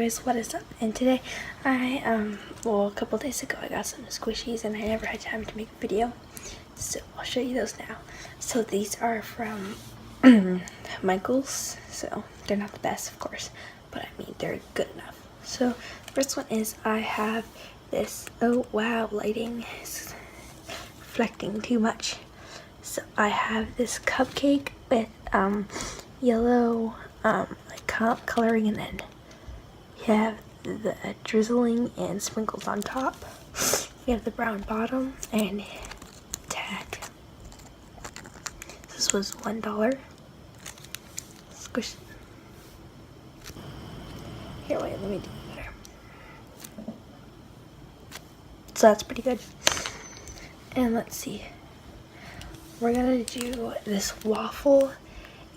anyways, what is up? And today well, a couple days ago I got some squishies and I never had time to make a video, so I'll show you those now. So these are from Michaels, so they're not the best, of course, but I mean they're good enough. So the first one is I have this, oh wow, lighting is reflecting too much. So I have this cupcake with yellow like coloring, and then you have the drizzling and sprinkles on top. You have the brown bottom and tag. This was $1. Squish. Here, wait, let me do it better. So that's pretty good. And let's see. We're gonna do this waffle,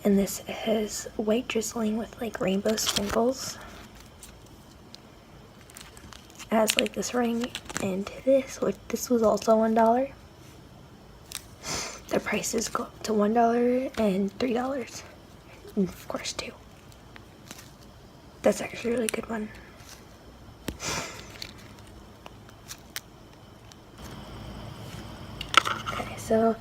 and this has white drizzling with like rainbow sprinkles. It has like this ring, and this was also $1. The prices go up to $1 and $3, and of course $2. That's actually a really good one. Okay, so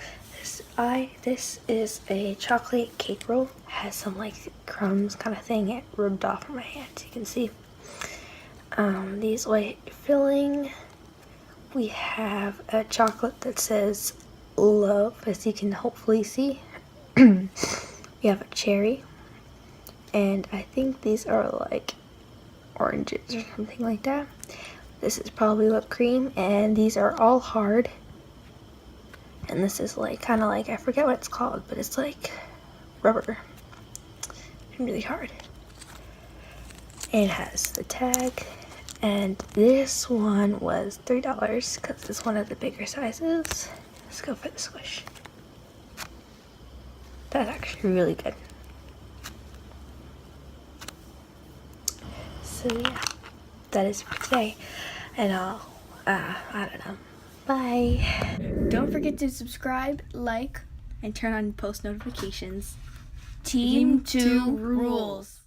this is a chocolate cake roll. It has some like crumbs kind of thing. It rubbed off on my hands, you can see. These white filling. We have a chocolate that says love, as you can hopefully see. We have a cherry, and I think these are like oranges or something like that. This is probably whipped cream, and these are all hard. And this is like kind of like, I forget what it's called, but it's like rubber and really hard. And it has the tag, and this one was $3 because it's one of the bigger sizes. Let's go for the squish. That's actually really good. So yeah, that is for today, and I don't know. Bye. Don't forget to subscribe, like, and turn on post notifications. Team 2 rules.